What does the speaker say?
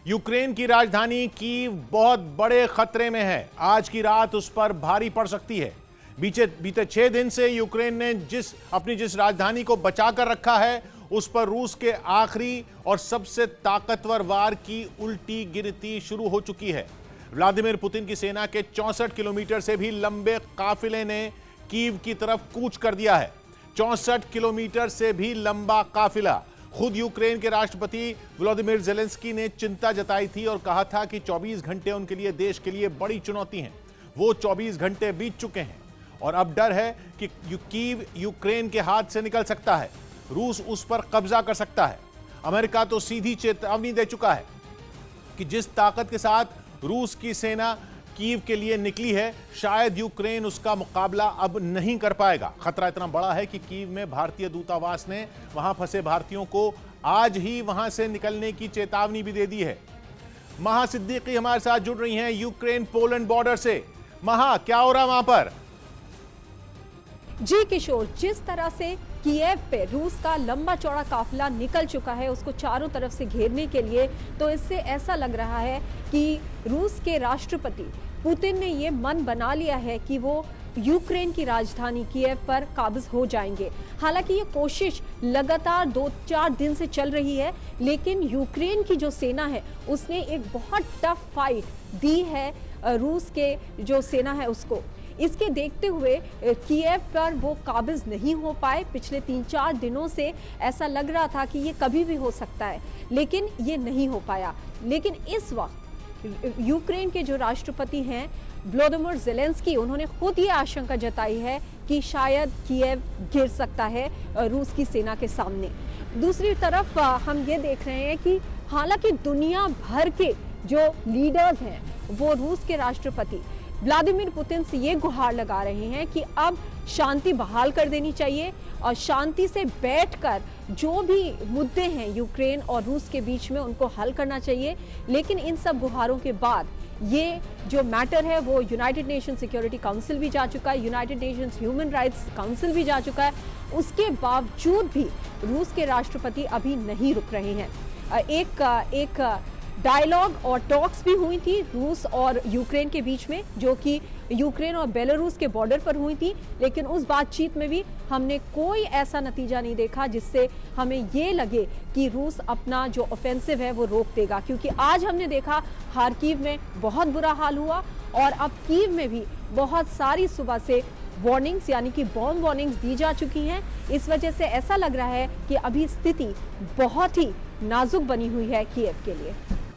Ukraine की राजधानी Kyiv बहुत बड़े खतरे में है। आज की रात उस पर भारी पड़ सकती है। बीते 6 दिन से यूक्रेन ने जिस राजधानी को बचाकर रखा है, उस पर रूस के आखिरी और सबसे ताकतवर वार की उल्टी गिनती शुरू हो चुकी है। व्लादिमीर पुतिन की सेना के 64 किलोमीटर से भी लंबे काफिले ने कीव की तरफ कूच कर दिया है। 64 किलोमीटर से भी लंबा काफिला। खुद यूक्रेन के राष्ट्रपति व्लादिमीर ज़ेलेंस्की ने चिंता जताई थी और कहा था कि 24 घंटे उनके लिए, देश के लिए बड़ी चुनौती हैं। वो 24 घंटे बीत चुके हैं और अब डर है कि कीव यूक्रेन के हाथ से निकल सकता है। रूस उस पर कब्जा कर सकता है। अमेरिका तो सीधी चेतावनी दे चुका है कि जिस ताकत के साथ रूस की सेना कीव के लिए निकली है, शायद यूक्रेन उसका मुकाबला अब नहीं कर पाएगा। खतरा इतना बड़ा है कि कीव में भारतीय दूतावास ने वहां फंसे भारतीयों को आज ही वहां से निकलने की चेतावनी भी दे दी है। महा सिद्दीकी हमारे साथ जुड़ रही हैं यूक्रेन पोलैंड बॉर्डर से। महा, क्या हो रहा है वहां पर? जी किशोर, जिस तरह से कीव पे रूस का लंबा चौड़ा काफिला निकल चुका है उसको चारों तरफ से घेरने के लिए, तो इससे ऐसा लग रहा है कि रूस के राष्ट्रपति पुतिन ने ये मन बना लिया है कि वो यूक्रेन की राजधानी कीव पर काबिज हो जाएंगे। हालांकि ये कोशिश लगातार 2-4 दिन से चल रही है, लेकिन यूक्रेन की जो सेना है उसने एक बहुत टफ फाइट दी है रूस के जो सेना है उसको। इसके देखते हुए कीव पर वो काबिज नहीं हो पाए। पिछले 3-4 दिनों से ऐसा लग रहा था कि ये कभी भी हो सकता है, लेकिन ये नहीं हो पाया। लेकिन इस वक्त यूक्रेन के जो राष्ट्रपति हैं व्लादिमीर ज़ेलेंस्की, उन्होंने खुद ये आशंका जताई है कि शायद कीव गिर सकता है रूस की सेना के सामने। दूसरी तरफ हम ये देख रहे हैं कि हालांकि दुनिया भर के जो लीडर्स हैं वो रूस के राष्ट्रपति व्लादिमीर पुतिन से ये गुहार लगा रहे हैं कि अब शांति बहाल कर देनी चाहिए और शांति से बैठकर जो भी मुद्दे हैं यूक्रेन और रूस के बीच में उनको हल करना चाहिए। लेकिन इन सब गुहारों के बाद ये जो मैटर है वो यूनाइटेड नेशन सिक्योरिटी काउंसिल भी जा चुका है, United Nations human rights council भी जा चुका है। उसके बावजूद भी रूस के राष्ट्रपति अभी नहीं रुक रहे हैं। एक डायलॉग और टॉक्स भी हुई थी रूस और यूक्रेन के बीच में, जो कि यूक्रेन और बेलारूस के बॉर्डर पर हुई थी। लेकिन उस बातचीत में भी हमने कोई ऐसा नतीजा नहीं देखा जिससे हमें ये लगे कि रूस अपना जो ऑफेंसिव है वो रोक देगा। क्योंकि आज हमने देखा खार्किव में बहुत बुरा हाल हुआ और अब कीव में भी बहुत सारी सुबह से वार्निंग्स यानी कि बॉम्ब वार्निंग्स दी जा चुकी हैं। इस वजह से ऐसा लग रहा है कि अभी स्थिति बहुत ही नाजुक बनी हुई है कीव के लिए।